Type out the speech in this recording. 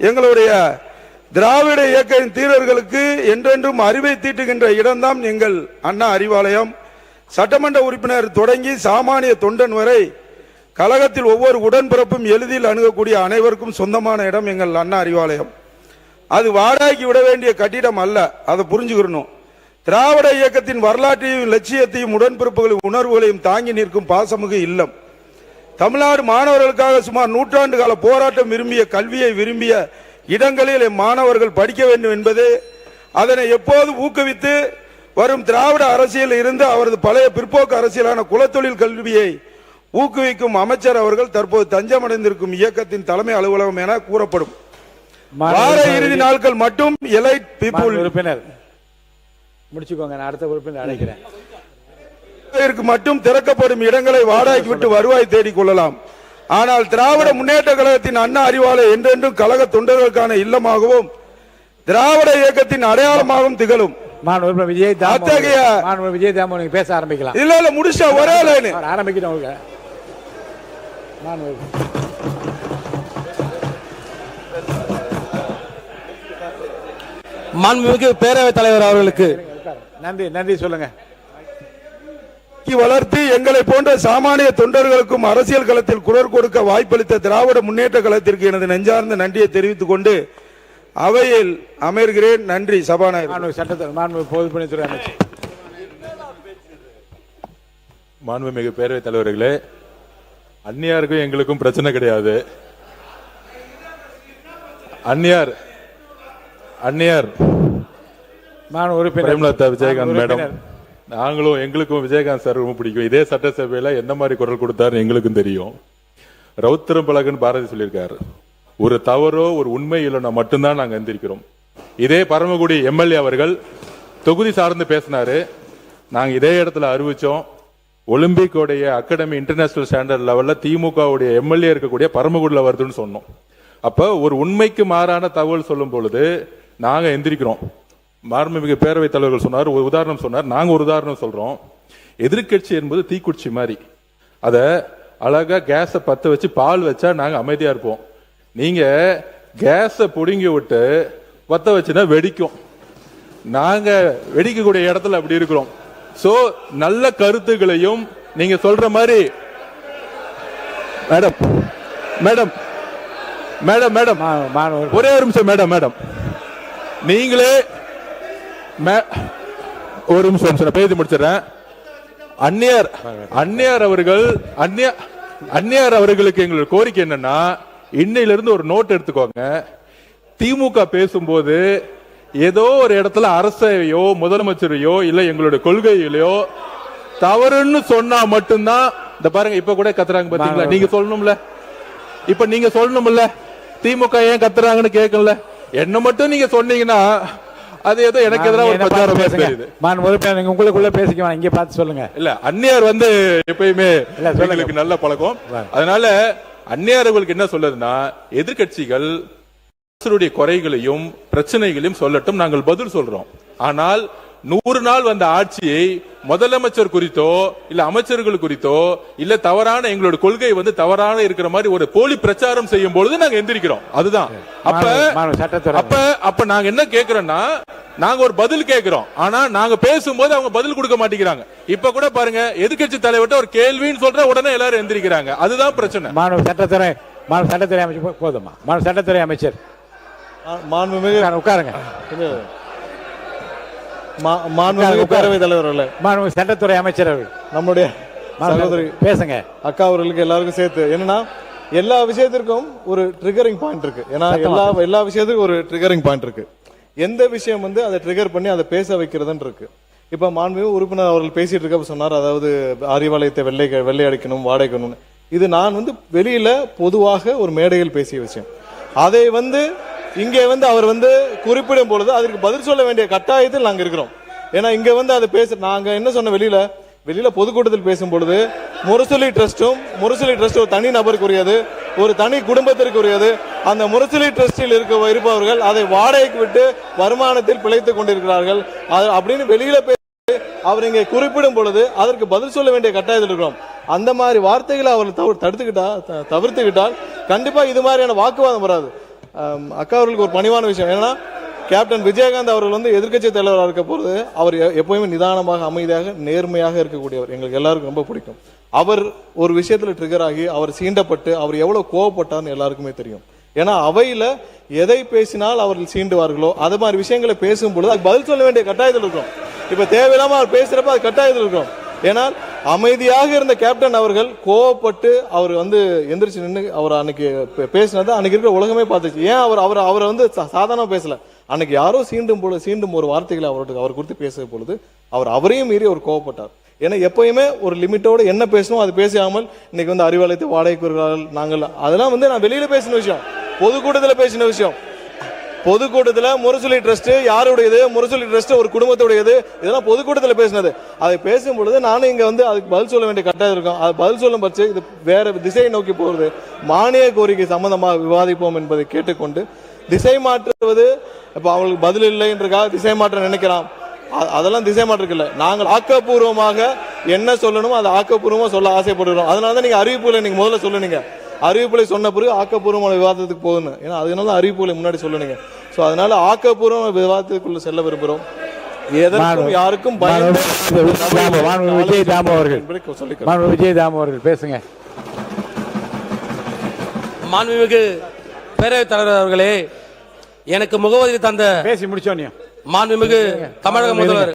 எங்களுடைய திராவிட இயக்க தீரர்களுக்கு என்றென்றும் அறிவை தீட்டுகின்ற இடம்தான் எங்கள் அண்ணா அறிவாலயம். சட்டமன்ற உறுப்பினர் தொடங்கி சாமானிய தொண்டன் வரை கழகத்தில் ஒவ்வொரு உடன்பிறப்பும் எளிதில் அணுகக்கூடிய அனைவருக்கும் சொந்தமான இடம் எங்கள் அண்ணா அறிவாலயம். அது வாடகைக்கு விட வேண்டிய கட்டிடம் அல்ல, அதை புரிஞ்சுக்கணும். திராவிட இயக்கத்தின் வரலாற்றையும் லட்சியத்தையும் உடன்பிறப்புகளின் உணர்வுகளையும் தாங்கி நிற்கும் பாசமிகு இல்லம். தமிழ்நாடு மாணவர்களுக்காக சுமார் நூற்றாண்டு கால போராட்டம் விரும்பிய கல்வியை விரும்பிய இடங்களில் மாணவர்கள் படிக்க வேண்டும் என்பது அதனை எப்போது ஊக்குவித்து வரும் திராவிட அரசியல் இருந்து அவரது பழைய பிற்போக்கு அரசியலான குலத்தொழில் கல்வியை ஊக்குவிக்கும் அமைச்சர் அவர்கள் தற்போது தஞ்சமடைந்திருக்கும் இயக்கத்தின் தலைமை அலுவலகம் என கூறப்படும். வார இறுதி நாட்கள் மட்டும் எலைட் பீப்புள் உறுப்பினர் முடிச்சுக்கோங்க, நான் அடுத்த உறுப்பினர் அழைக்கிறேன். மட்டும் திறக்கப்படும் இடங்களை வாடகைக்கு விட்டு வருவாய் தேடிக் கொள்ளலாம். ஆனால் திராவிட முன்னேற்ற கழகத்தின் அண்ணா அறிவாலயம் என்றென்றும் கழக தொண்டர்களுக்கான இல்லமாகவும் திராவிட இயக்கத்தின் அடையாளமாகவும் திகழும். விஜய் தாமோ நீங்க பேச ஆரம்பிக்கலாம். இல்ல இல்ல முடிச்சா ஒரே லைன் ஆரம்பிக்கிறோம். மாண்புமிகு பேரவைத் தலைவர் அவர்களுக்கு நன்றி. நன்றி சொல்லுங்க. வளர்த்து எங்களை போன்ற சாமானிய தொண்டர்களுக்கும் அரசியல் களத்தில் குரல் கொடுக்க வாய்ப்பளித்த திராவிட முன்னேற்ற கழகத்திற்கு எனது நெஞ்சார்ந்த நன்றியை தெரிவித்துக் கொண்டு அவையில் அமர்கிறேன். நன்றி. சபாநாயகர். பொதுப்பணித்துறை அமைச்சர். மாண்புமிகு பேரவைத் தலைவர்களே, அந்நியாருக்கும் எங்களுக்கும் பிரச்சனை கிடையாது. அந்நியார் பிரேமலதா விஜயகாந்த் மேடம், நாங்களும் எங்களுக்கும் விஜயகாந்த் சார் ரொம்ப பிடிக்கும். இதே சட்டசபையில எந்த மாதிரி குரல் கொடுத்தாரு எங்களுக்கும் தெரியும். ரவுத்திரம் பழகுன்னு பாரதி சொல்லியிருக்காரு, ஒரு தவறோ ஒரு உண்மை இல்லைன்னா மட்டும்தான் நாங்க எந்திரிக்கிறோம். இதே பரமக்குடி எம்எல்ஏ அவர்கள் தொகுதி சார்ந்து பேசினாரு. நாங்க இதே இடத்துல அறிவிச்சோம், ஒலிம்பிக் உடைய அகாடமி இன்டர்நேஷனல் ஸ்டாண்டர்ட் லெவல்ல திமுக உடைய எம்எல்ஏ இருக்கக்கூடிய பரமக்குடியில் வருதுன்னு சொன்னோம். அப்ப ஒரு உண்மைக்கு மாறான தகவல் சொல்லும் பொழுது நாங்க எந்திரிக்கிறோம். மாண்புமிகு பேரவைத் தலைவர்கள் சொன்னார், ஒரு உதாரணம் சொன்னார், நாங்க ஒரு உதாரணம் சொல்றோம். எதிர்கட்சி என்பது தீக்குச்சி மாதிரி, அத அழகா கேஸ பத்த வச்சு பால் வச்சா நாங்க அமைதியா இருப்போம். நீங்க கேஸ புடுங்கி விட்டு பத்த வச்சுனா வெடிக்கும். நாங்க வெடிக்கக்கூடிய இடத்துல அப்படி இருக்கிறோம். சோ நல்ல கருத்துக்களையும் நீங்க சொல்ற மாதிரி மேடம் மேடம் மேடம் மேடம் ஒரே ஒரு நிமிஷம் மேடம் நீங்களே ஒரு நிமிஷம் பேசி முடிச்சிடறேன். அந்நியார் அவர்களுக்கு எங்களோட கோரிக்கை என்னன்னா, இன்னையிலிருந்து ஒரு நோட் எடுத்துக்கோங்க. திமுக பேசும்போது ஏதோ ஒரு இடத்துல அரசையோ முதலமைச்சரையோ இல்ல எங்களுடைய கொள்கையிலையோ தவறுன்னு சொன்னா மட்டும்தான், இந்த பாருங்க இப்ப கூட கத்துறாங்க பாத்தீங்களா, நீங்க சொல்லணும்ல, இப்ப நீங்க சொல்லணும்ல, திமுக ஏன் கத்துறாங்கன்னு கேட்கல. என்ன மட்டும் நீங்க சொன்னீங்கன்னா அது ஏதோ எனக்கு எதிராக ஒரு பிரச்சாரம் பேசுது. உங்களுக்குள்ள பேசிக்கலாம், இங்க பார்த்து சொல்லுங்க. இல்ல அந்நியார் எப்பயுமே எங்களுக்கு நல்ல பழக்கம். அதனால அந்நியார்களுக்கு என்ன சொல்லுதுன்னா, எதிர்கட்சிகள் குறைகளையும் பிரச்சனைகளையும் சொல்லட்டும், நாங்கள் பதில் சொல்றோம். ஆனால் 100 நாள் வந்த ஆட்சியை முதலமைச்சர் குறித்தோ இல்ல அமைச்சர்கள் குறித்தோ இல்ல தவறான எங்களோட கொள்கை தவறான இருக்கிற மாதிரி ஒரு போலி பிரச்சாரம் செய்யும் பொழுது நாங்க எந்திரிக்கிறோம். அதுதான். அப்ப நாங்க என்ன கேக்குறோம்னா, நாங்க ஒரு பதில் கேட்கிறோம். ஆனா நாங்க பேசும்போது அவங்க பதில் கொடுக்க மாட்டேங்கிறாங்க. இப்ப கூட பாருங்க, எதிர்கட்சி தலைவர்கிட்ட ஒரு கேள்வின்னு சொல்ற உடனே எல்லாரும் எந்திரிக்கிறாங்க. அதுதான் பிரச்சனை. சட்டத்துறை அமைச்சர் போதுமா? சட்டத்துறை அமைச்சர் உட்காருங்க. பேரவைத் தலைவர்களே, சட்டத்துறை அமைச்சர் நம்முடைய சகோதரி பேசுங்க. அக்கா அவர்களுக்கு எல்லாருக்கும் சேர்த்து என்னன்னா, எல்லா விஷயத்திற்கும் ஒரு ட்ரிகரிங் பாயிண்ட் இருக்கு. ஏன்னா எல்லா விஷயத்துக்கும் ஒரு ட்ரிகரிங் பாயிண்ட் இருக்கு. எந்த விஷயம் அதை ட்ரிகர் பண்ணி அதை பேச வைக்கிறதுன்னு இருக்கு. இப்ப மாண்புமிகு உறுப்பினர் அவர்கள் பேசிட்டு இருக்க சொன்னார், அதாவது அறிவாலயத்தை வெள்ளை அடிக்கணும், வாடகைக்கணும். இது நான் வெளியில பொதுவாக ஒரு மேடையில் பேசிய விஷயம். அதை இங்கே அவர் குறிப்பிடும் பொழுது அதற்கு பதில் சொல்ல வேண்டிய கட்டாயத்தில் நாங்க இருக்கிறோம். ஏன்னா இங்க அதை நாங்க என்ன சொன்ன, வெளியில பொதுக்கூட்டத்தில் பேசும் பொழுது முரசொலி ட்ரஸ்ட் ஒரு தனி நபருக்குரியது, ஒரு தனி குடும்பத்திற்குரியது. அந்த முரசொலி ட்ரஸ்டில் இருப்பவர்கள் அதை வாடகைக்கு விட்டு வருமானத்தில் பிழைத்துக் கொண்டிருக்கிறார்கள் அப்படின்னு வெளியில அவர் இங்கே குறிப்பிடும் பொழுது அதற்கு பதில் சொல்ல வேண்டிய கட்டாயத்தில் இருக்கிறோம். அந்த மாதிரி வார்த்தைகளை அவர் தவிர்த்துக்கிட்டால் கண்டிப்பா இது மாதிரியான வாக்குவாதம் வராது. அக்கா அவர்களுக்கு ஒரு பணிவான விஷயம் ஏன்னா கேப்டன் விஜயகாந்த் அவர்கள் வந்து எதிர்க்கட்சி தலைவராக இருக்க போது அவர் எப்பவுமே நிதானமாக அமைதியாக நேர்மையாக இருக்கக்கூடியவர் எங்களுக்கு எல்லாருக்கும் ரொம்ப பிடிக்கும். அவர் ஒரு விஷயத்துல ட்ரிகர் ஆகி அவர் சீண்டப்பட்டு அவர் எவ்வளவு கோவப்பட்டார்னு எல்லாருக்குமே தெரியும். ஏன்னா அவையில எதை பேசினால் அவர்கள் சீண்டுவார்களோ அது மாதிரி விஷயங்களை பேசும்பொழுது அது பதில் சொல்ல வேண்டிய கட்டாயத்தில் இருக்கும். இப்ப தேவையில்லாம அவர் பேசுறப்ப அது கட்டாயத்தில் இருக்கும். ஏன்னா அமைதியாக இருந்த கேப்டன் அவர்கள் கோவப்பட்டு அவர் வந்து எந்திரிச்சு நின்று அவர் அன்னைக்கு பேசினது அன்னைக்கு இருக்கிற உலகமே பார்த்துச்சு. ஏன் அவரை வந்து சாதாரண பேசல, அன்னைக்கு யாரோ சீண்டும் ஒரு வார்த்தைகளை அவர் குறித்து பேசும் பொழுது அவரையும் மீறி அவர் கோவப்பட்டார். ஏன்னா எப்பயுமே ஒரு லிமிட்டோட என்ன பேசணும் அது பேசாமல் இன்னைக்கு வந்து அறிவாலயத்தை வாடகைக்கு வருகிறார்கள் நாங்கள் அதெல்லாம் வந்து நான் வெளியில பேசின விஷயம், பொதுக்கூட்டத்தில் பேசின விஷயம். பொதுக்கூட்டத்தில் முரசொலி ட்ரஸ்ட் யாருடையது, முரசொலி ட்ரஸ்ட் ஒரு குடும்பத்துடையது, இதெல்லாம் பொதுக்கூட்டத்தில் பேசினது. அதை பேசும் பொழுது நானும் இங்க வந்து அதுக்கு பதில் சொல்ல வேண்டிய கட்டாயம் இருக்கும். அது பதில் சொல்லும் பட்சம் இது வேற திசையை நோக்கி போகிறது. மானிய கோரிக்கை சம்பந்தமாக விவாதிப்போம் என்பதை கேட்டுக்கொண்டு திசை மாற்றுவது இப்ப அவங்களுக்கு பதில் இல்லை என்றுக்காக திசை மாற்ற நினைக்கலாம். அதெல்லாம் திசை மாற்றுக்கல. நாங்கள் ஆக்கப்பூர்வமாக என்ன சொல்லணுமோ அதை ஆக்கப்பூர்வமா சொல்ல ஆசைப்படுகிறோம். அதனாலதான் நீங்க அறிவிப்புகளை நீங்க முதல்ல சொல்லுனீங்க. அறிவிப்புகளை சொன்ன பிறகு ஆக்கப்பூர்வமான விவாதத்துக்கு போகணும். ஏன்னா அதனால அறிவிப்புகளை முன்னாடி சொல்லுனீங்க. சோ அதனால ஆக்கப்பூர்வ விவாதத்துக்குள்ள செல்ல விரும்புகிறோம். எதற்கும் யாருக்கும் விஜயதாம் அவர்கள் பேசுங்க. மாண்புமிகு பேரவைத் தலைவர் அவர்களே, எனக்கு முகவரி தந்த பேசி முடிச்சோம். மாண்புமிகு தமிழக முதல்வர்